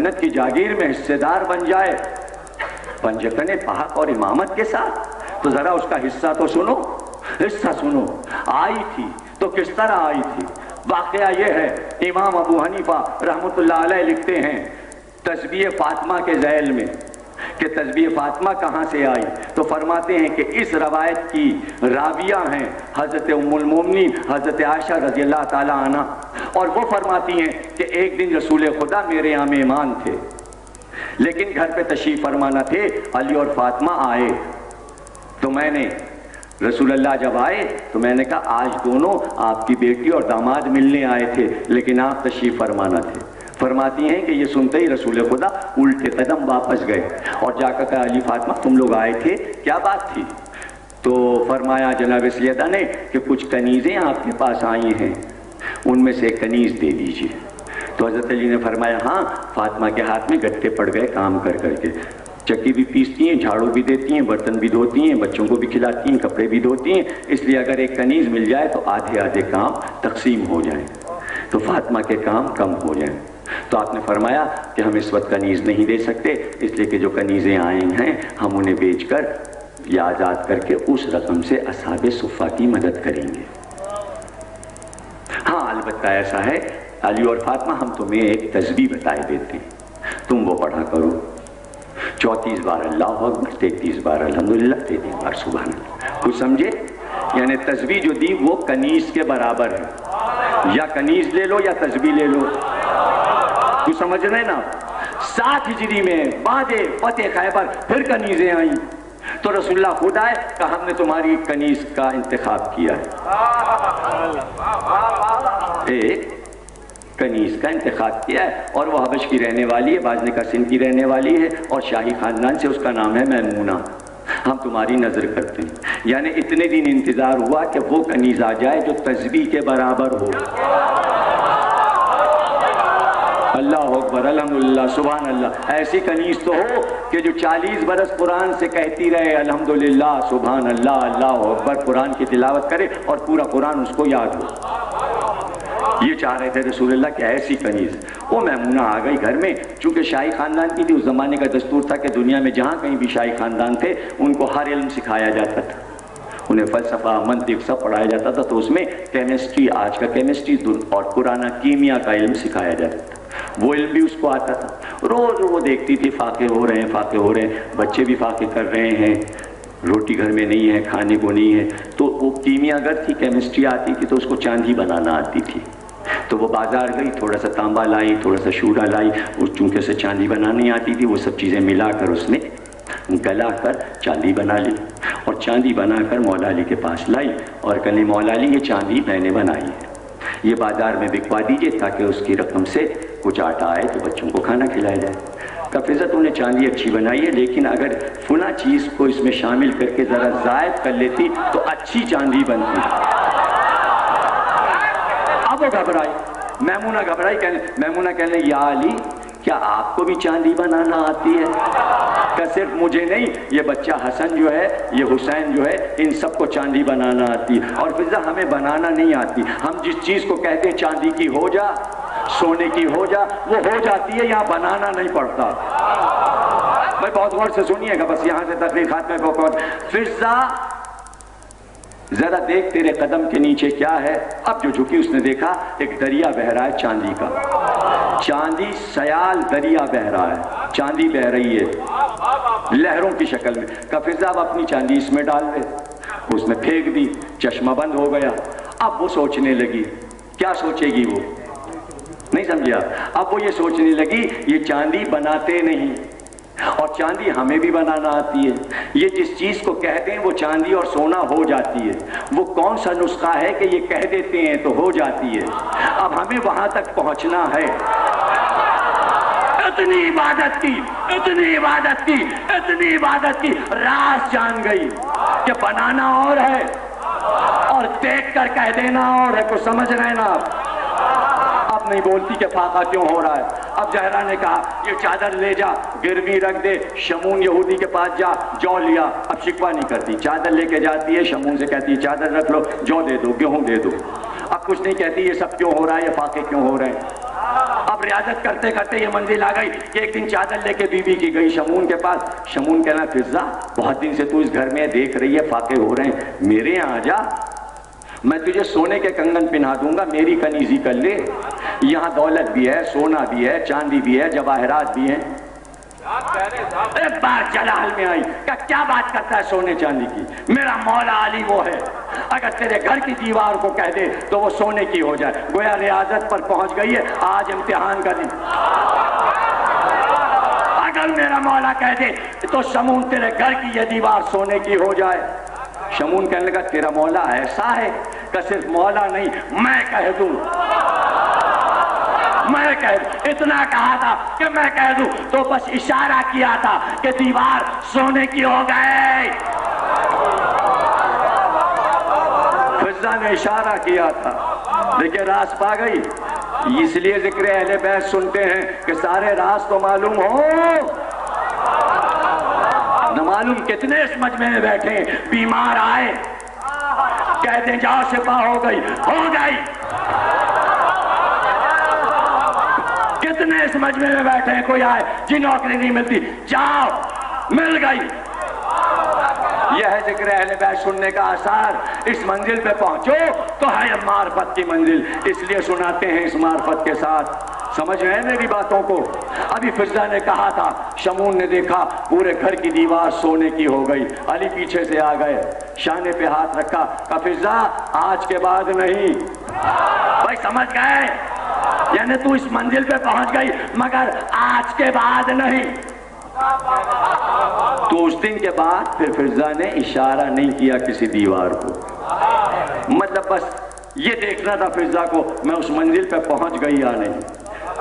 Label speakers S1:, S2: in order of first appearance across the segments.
S1: جنت کی جاگیر میں حصے دار بن جائے پنجتن پاک اور امامت کے ساتھ، تو ذرا اس کا حصہ تو سنو، حصہ سنو۔ آئی تھی تو کس طرح آئی تھی؟ واقعہ یہ ہے، امام ابو حنیفہ رحمۃ اللہ علیہ لکھتے ہیں تسبیح فاطمہ کے ذیل میں کہ تسبیح فاطمہ کہاں سے آئی، تو فرماتے ہیں کہ اس روایت کی راویہ ہیں حضرت ام المومنین حضرت عائشہ رضی اللہ تعالیٰ عنہ، اور وہ فرماتی ہیں کہ ایک دن رسول خدا میرے یہاں مہمان تھے، لیکن گھر پہ تشریف فرما نہ تھے، علی اور فاطمہ آئے، تو میں نے رسول اللہ جب آئے تو میں نے کہا آج دونوں آپ کی بیٹی اور داماد ملنے آئے تھے لیکن آپ تشریف فرما نہ تھے۔ فرماتی ہیں کہ یہ سنتے ہی رسول خدا الٹے قدم واپس گئے اور جا کر کہا علی فاطمہ تم لوگ آئے تھے، کیا بات تھی؟ تو فرمایا جناب سیدہ نے کہ کچھ کنیزیں آپ کے پاس آئی ہیں، ان میں سے ایک کنیز دے دیجیے۔ تو حضرت علی نے فرمایا ہاں، فاطمہ کے ہاتھ میں گٹے پڑ گئے کام کر کر کے، چکی بھی پیستی ہیں، جھاڑو بھی دیتی ہیں، برتن بھی دھوتی ہیں، بچوں کو بھی کھلاتی ہیں، کپڑے بھی دھوتی ہیں، اس لیے اگر ایک کنیز مل جائے تو آدھے آدھے کام تقسیم ہو جائیں تو فاطمہ کے کام کم ہو جائیں۔ تو آپ نے فرمایا کہ ہم اس وقت کنیز نہیں دے سکتے، اس لیے کہ جو کنیزیں آئی ہیں ہم انہیں بیچ کر یا آزاد کر کے اس رقم سے اصحاب صفہ کی مدد کریں گے۔ ہاں البتہ ایسا ہے علی اور فاطمہ ہم تمہیں ایک تسبیح بتائے دیتے ہیں، تم وہ پڑھا کرو، 34 بار اللہ اکبر، 33 بار الحمدللہ، 33 بار سبحان اللہ۔ کچھ سمجھے؟ یعنی تسبیح جو دی وہ کنیز کے برابر ہے، یا کنیز لے لو یا تسبیح لے لو، کچھ سمجھ رہے نا؟ 7 ہجری میں بعد فتح خیبر پھر کنیزیں آئیں تو رسول اللہ خود آئے کہ ہم نے تمہاری کنیز کا انتخاب کیا ہے، ایک کنیز کا انتخاب کیا ہے، اور وہ حبش کی رہنے والی ہے، باز نے کا سندھ کی رہنے والی ہے اور شاہی خاندان سے، اس کا نام ہے میمونہ، ہم تمہاری نظر کرتے ہیں۔ یعنی اتنے دن انتظار ہوا کہ وہ کنیز آ جائے جو تسبیح کے برابر ہو۔ اللہ اکبر، الحمدللہ، سبحان اللہ۔ ایسی کنیز تو ہو کہ جو 40 برس قرآن سے کہتی رہے الحمدللہ، سبحان اللہ، اللہ اکبر، قرآن کی تلاوت کرے اور پورا قرآن اس کو یاد ہو۔ یہ چاہ رہے تھے رسول اللہ کہ ایسی کنیز۔ وہ میمونہ آ گئی گھر میں، چونکہ شاہی خاندان کی تھی، اس زمانے کا دستور تھا کہ دنیا میں جہاں کہیں بھی شاہی خاندان تھے ان کو ہر علم سکھایا جاتا تھا، انہیں فلسفہ منطق سب پڑھایا جاتا تھا، تو اس میں کیمسٹری، آج کا کیمسٹری اور پرانا کیمیا کا علم سکھایا جاتا تھا، وہ علم بھی اس کو آتا تھا۔ روز وہ دیکھتی تھی فاقے ہو رہے ہیں، فاقے ہو رہے ہیں، بچے بھی فاقے کر رہے ہیں، روٹی گھر میں نہیں ہے، کھانے کو نہیں ہے، تو وہ کیمیا گر تھی، کیمسٹری آتی تھی تو اس کو چاندی بنانا آتی تھی، تو وہ بازار گئی، تھوڑا سا تانبا لائی، تھوڑا سا شورا لائی، اس چونکہ سے چاندی بنانی آتی تھی، وہ سب چیزیں ملا کر اس نے گلا کر چاندی بنا لی، اور چاندی بنا کر مولا علی کے پاس لائی اور کہنے مولا علی یہ چاندی میں نے بنائی ہے، یہ بازار میں بکوا دیجئے تاکہ اس کی رقم سے کچھ آٹا آئے تو بچوں کو کھانا کھلایا جائے۔ کفیزت انہیں چاندی اچھی بنائی ہے، لیکن اگر فلاں چیز کو اس میں شامل کر کے ذرا زائد کر لیتی تو اچھی چاندی بنتی۔ اب وہ گھبرائی، میمونہ گھبرائی، میمونہ کہنے یا علی کیا آپ کو بھی چاندی بنانا آتی ہے؟ کہ صرف مجھے نہیں، یہ بچہ حسن جو ہے، یہ حسین جو ہے، ان سب کو چاندی بنانا آتی ہے، اور فضا ہمیں بنانا نہیں آتی، ہم جس چیز کو کہتے ہیں چاندی کی ہو جا، سونے کی ہو جا، وہ ہو جاتی ہے، یہاں بنانا نہیں پڑتا۔ بھائی بہت غور سے سنیے گا، بس یہاں سے تقریر خاتمے کو پہنچ۔ فضا ذرا دیکھ تیرے قدم کے نیچے کیا ہے؟ اب جو جھکی اس نے دیکھا ایک دریا بہ رہا ہے چاندی کا، چاندی سیال دریا بہ رہا ہے، چاندی بہ رہی ہے لہروں کی شکل میں۔ کفیزہ اب اپنی چاندی اس میں ڈال دے، اس میں پھینک دی، چشمہ بند ہو گیا۔ اب وہ سوچنے لگی، کیا سوچے گی وہ؟ نہیں سمجھا؟ اب وہ یہ سوچنے لگی یہ چاندی بناتے نہیں، اور چاندی ہمیں بھی بنانا آتی ہے، یہ جس چیز کو کہتے ہیں وہ چاندی اور سونا ہو جاتی ہے، وہ کون سا نسخہ ہے کہ یہ کہہ دیتے ہیں تو ہو جاتی ہے؟ اب ہمیں وہاں تک پہنچنا ہے۔ اتنی عبادت کی، اتنی عبادت کی، اتنی عبادت کی، راز جان گئی کہ بنانا اور ہے اور دیکھ کر کہہ دینا اور ہے۔ کو سمجھ رہے نا آپ؟ اب نہیں بولتی کہ فاقہ کیوں ہو رہا ہے۔ اب زہرا نے کہا یہ چادر لے جا، گروی رکھ دے، شمون یہودی کے پاس جا، جو لیا۔ اب شکوہ نہیں کرتی، چادر لے کے جاتی ہے، شمون سے کہتی ہے چادر رکھ لو، جو دے دو، گیہوں دے دو۔ اب کچھ نہیں کہتی یہ سب کیوں ہو رہا ہے، یہ فاقے کیوں ہو رہے ہیں۔ اب ریاضت کرتے کرتے یہ منزل آ گئی کہ ایک دن چادر لے کے بیوی کی گئی شمون کے پاس. شمون کہنا فضا بہت دن سے تو اس گھر میں دیکھ رہی ہے فاقے ہو رہے ہیں, میرے یہاں آ جا, میں تجھے سونے کے کنگن پہنا دوں گا, میری کنیزی کر لے, یہاں دولت بھی ہے, سونا بھی ہے, چاندی بھی ہے, جواہرات بھی ہیں. ایک بار جلال میں آئی کہ کیا بات کرتا ہے سونے چاندی کی, میرا مولا علی وہ ہے, اگر تیرے گھر کی دیوار کو کہہ دے تو وہ سونے کی ہو جائے. گویا ریاضت پر پہنچ گئی ہے, آج امتحان کا دن. اگر میرا مولا کہہ دے تو شمون تیرے گھر کی یہ دیوار سونے کی ہو جائے. شمون کہنے لگا تیرا مولا ایسا ہے کہ صرف مولا نہیں میں کہہ دوں, میں کہہ دوں, اتنا کہا تھا کہ میں کہہ دوں تو بس اشارہ کیا تھا کہ دیوار سونے کی ہو گئے. فضا نے اشارہ کیا تھا, دیکھیں راز پا گئی. اس لیے ذکر اہل بیت سنتے ہیں کہ سارے راز تو معلوم ہو, نہ معلوم کتنے اس مجمع میں بیٹھے بیمار آئے کہتے ہیں جاؤ شفا ہو گئی, ہو گئی. کتنے اس مجمع میں بیٹھے ہیں کوئی آئے جی نوکری نہیں ملتی, جاؤ مل گئی. یہ ہے ذکر اہل بیت سننے کا آثار. اس منزل پہ پہنچو تو ہے معرفت کی منزل, اس لیے سناتے ہیں اس معرفت کے ساتھ. سمجھ رہے ہیں میری باتوں کو؟ ابھی فضا نے کہا تھا, شمون نے دیکھا پورے گھر کی دیوار سونے کی ہو گئی. علی پیچھے سے آ گئے, شانے پہ ہاتھ رکھا, کہا فضا آج کے بعد نہیں. بھائی سمجھ گئے, یعنی تو اس منزل پہ پہنچ گئی مگر آج کے بعد نہیں. تو اس دن کے بعد پھر فضا نے اشارہ نہیں کیا کسی دیوار کو, مطلب بس یہ دیکھنا تھا فضا کو میں اس منزل پہ پہنچ گئی یا نہیں.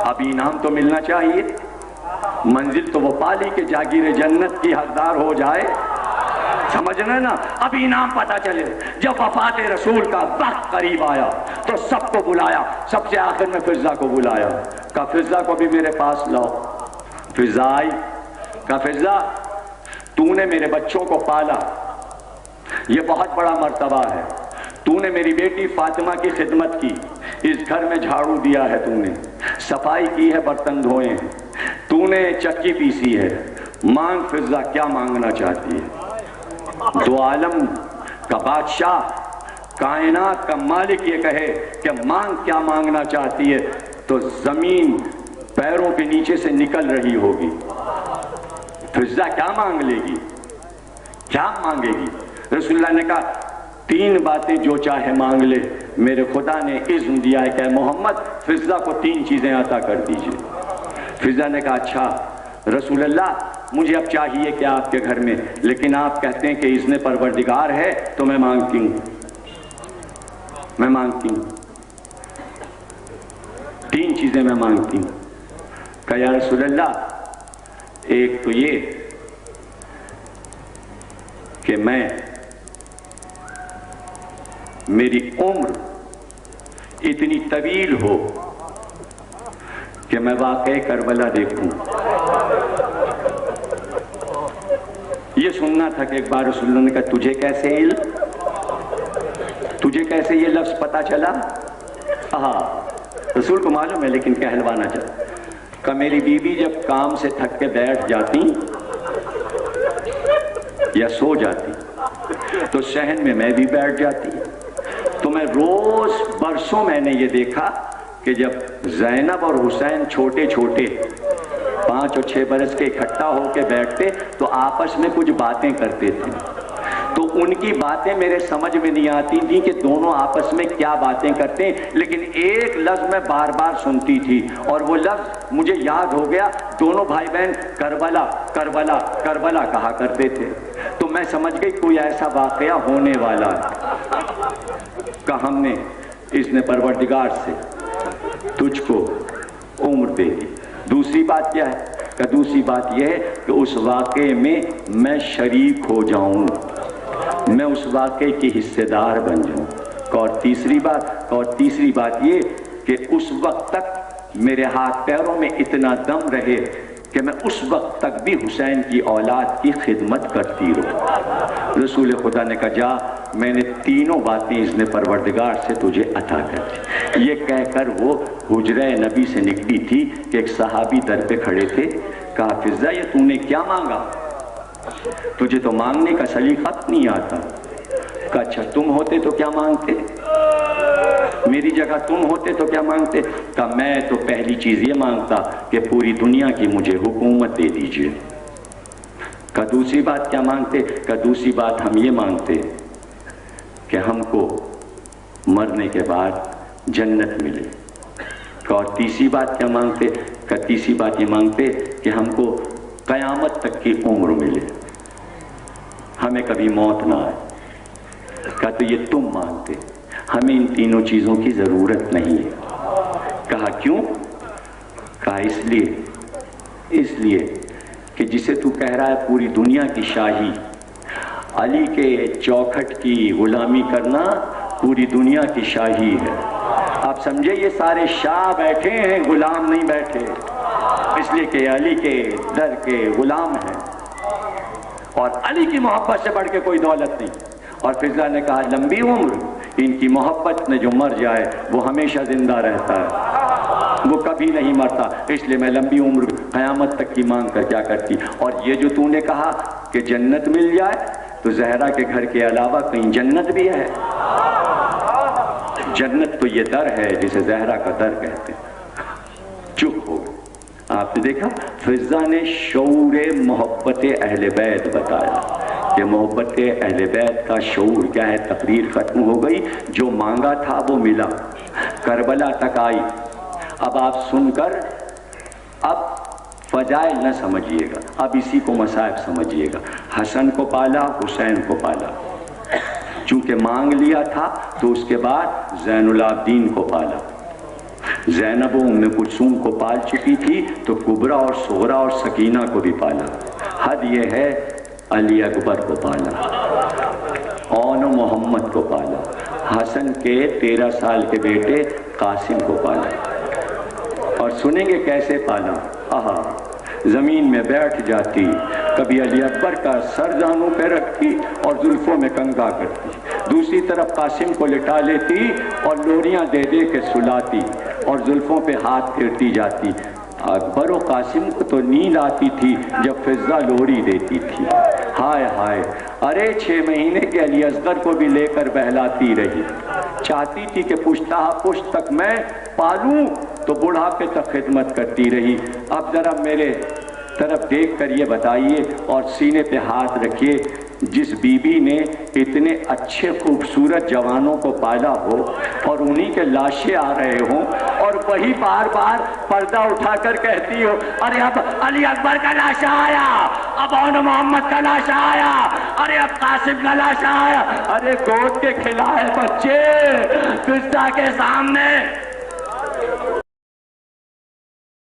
S1: اب انعام تو ملنا چاہیے, منزل تو وہ پالی کہ جاگیر جنت کی حقدار ہو جائے. سمجھنا نا, اب انعام پتا چلے. جب وفات رسول کا وقت قریب آیا تو سب کو بلایا, سب سے آخر میں فضا کو بلایا, کہا فضا کو بھی میرے پاس لاؤ. فضا آئی, کہا فضا تو نے میرے بچوں کو پالا, یہ بہت بڑا مرتبہ ہے. تو نے میری بیٹی فاطمہ کی خدمت کی, اس گھر میں جھاڑو دیا ہے, تو نے صفائی کی ہے, برتن دھوئے ہیں, تو نے چکی پیسی ہے. مانگ فضا کیا مانگنا چاہتی ہے. دو عالم کا بادشاہ, کائنات کا مالک یہ کہے کہ مانگ کیا مانگنا چاہتی ہے تو زمین پیروں کے نیچے سے نکل رہی ہوگی. فضا کیا مانگ لے گی, کیا مانگے گی؟ رسول اللہ نے کہا 3 باتیں جو چاہے مانگ لے, میرے خدا نے اذن دیا ہے کہ محمد فضا کو 3 چیزیں عطا کر دیجئے. فضا نے کہا اچھا رسول اللہ مجھے اب چاہیے کہ آپ کے گھر میں, لیکن آپ کہتے ہیں کہ اذن پروردگار ہے تو میں مانگتی ہوں, میں مانگتی ہوں 3 چیزیں میں مانگتی ہوں. کہا یا رسول اللہ ایک تو یہ کہ میں میری عمر اتنی طویل ہو کہ میں واقعہ کربلا دیکھوں. یہ سننا تھا کہ ایک بار رسول اللہ نے کہا تجھے کیسے علم, تجھے کیسے یہ لفظ پتا چلا؟ ہاں رسول کو معلوم ہے لیکن کہلوانا چاہتا. کہ میری بیوی جب کام سے تھک کے بیٹھ جاتی یا سو جاتی تو صحن میں بھی بیٹھ جاتی. تو میں روز برسوں میں نے یہ دیکھا کہ جب زینب اور حسین چھوٹے چھوٹے 5 اور 6 برس کے اکٹھا ہو کے بیٹھتے تو آپس میں کچھ باتیں کرتے تھے. تو ان کی باتیں میرے سمجھ میں نہیں آتی تھی کہ دونوں آپس میں کیا باتیں کرتے ہیں, لیکن ایک لفظ میں بار بار سنتی تھی اور وہ لفظ مجھے یاد ہو گیا. دونوں بھائی بہن کربلا کربلا کربلا کہا کرتے تھے. تو میں سمجھ گئی کوئی ایسا واقعہ ہونے والا ہے کہ ہم نے اس نے پروردگار سے تجھ کو عمر دے دی. دوسری بات کیا ہے کہ دوسری بات یہ ہے کہ اس واقعے میں میں شریک ہو جاؤں, میں اس واقعے کی حصے دار بن جاؤں. اور تیسری بات یہ کہ اس وقت تک میرے ہاتھ پیروں میں اتنا دم رہے کہ میں اس وقت تک بھی حسین کی اولاد کی خدمت کرتی رہوں۔ رسول خدا نے کہا جا، میں نے تینوں باتیں اذن پروردگار سے تجھے عطا کر دی۔ یہ کہہ کر وہ حجرہ نبی سے نکلی تھی کہ ایک صحابی در پہ کھڑے تھے، کہا فضہ یہ تو نے کیا مانگا؟ تجھے تو مانگنے کا سلیقہ نہیں آتا۔ کہا اچھا تم ہوتے تو کیا مانگتے؟ میری جگہ تم ہوتے تو کیا مانگتے؟ کہا میں تو پہلی چیز یہ مانگتا کہ پوری دنیا کی مجھے حکومت دے دیجئے۔ کہا دوسری بات کیا مانگتے؟ کہا دوسری بات ہم یہ مانگتے کہ ہم کو مرنے کے بعد جنت ملے۔ اور تیسری بات کیا مانگتے؟ کہا تیسری بات یہ مانگتے کہ ہم کو قیامت تک کی عمر ملے، ہمیں کبھی موت نہ آئے۔ کہا تو یہ تم مانگتے، ہمیں ان تینوں چیزوں کی ضرورت نہیں ہے۔ کہا کیوں؟ کہا اس لیے کہ جسے تو کہہ رہا ہے پوری دنیا کی شاہی، علی کے چوکھٹ کی غلامی کرنا پوری دنیا کی شاہی ہے۔ آپ سمجھے یہ سارے شاہ بیٹھے ہیں، غلام نہیں بیٹھے، اس لیے کہ علی کے در کے غلام ہیں، اور علی کی محبت سے بڑھ کے کوئی دولت نہیں۔ اور فضہ نے کہا لمبی عمر، ان کی محبت میں جو مر جائے وہ ہمیشہ زندہ رہتا ہے، وہ کبھی نہیں مرتا، اس لیے میں لمبی عمر قیامت تک کی مانگ کر کیا کرتی۔ اور یہ جو تو نے کہا کہ جنت مل جائے، تو زہرا کے گھر کے علاوہ کہیں جنت بھی ہے؟ جنت تو یہ در ہے جسے زہرا کا در کہتے ہیں۔ چپ ہو گئے۔ آپ نے دیکھا فضہ نے شعور محبت اہل بیت بتایا کہ محبت اہل بیت کا شعور کیا ہے۔ تقریر ختم ہو گئی، جو مانگا تھا وہ ملا، کربلا تک آئی۔ اب آپ سن کر اب فضائل نہ سمجھیے گا، اب اسی کو مصائب سمجھیے گا۔ حسن کو پالا، حسین کو پالا، چونکہ مانگ لیا تھا تو اس کے بعد زین العابدین کو پالا۔ زینب و ام کلثوم کو پال چکی تھی تو کبریٰ اور صغریٰ اور سکینہ کو بھی پالا۔ حد یہ ہے علی اکبر کو پالا، اون و محمد کو پالا، حسن کے 13 سال کے بیٹے قاسم کو پالا۔ اور سنیں گے کیسے پالا۔ آہا، زمین میں بیٹھ جاتی، کبھی علی اکبر کا سر زانوں پہ رکھتی اور زلفوں میں کنگا کرتی، دوسری طرف قاسم کو لٹا لیتی اور لوریاں دے دے کے سلاتی اور زلفوں پہ ہاتھ پھیرتی جاتی۔ اکبر و قاسم کو تو نیند آتی تھی جب فضہ لوری دیتی تھی۔ ہائے ہائے، ارے 6 مہینے کے علی اصغر کو بھی لے کر بہلاتی رہی، چاہتی تھی کہ پشتہ پشت تک میں پالوں تو بڑھاپے تک خدمت کرتی رہی۔ اب ذرا میرے طرف دیکھ کر یہ بتائیے اور سینے پہ ہاتھ رکھیے، جس بی بی نے اتنے اچھے خوبصورت جوانوں کو پالا ہو اور انہی کے لاشیں آ رہے ہوں اور وہی بار بار پردہ اٹھا کر کہتی ہو ارے اب علی اکبر کا لاشا آیا، اب اون محمد کا لاشا آیا، ارے اب قاسم کا لاشا آیا، ارے گود کے کھلائے بچے فضہ کے سامنے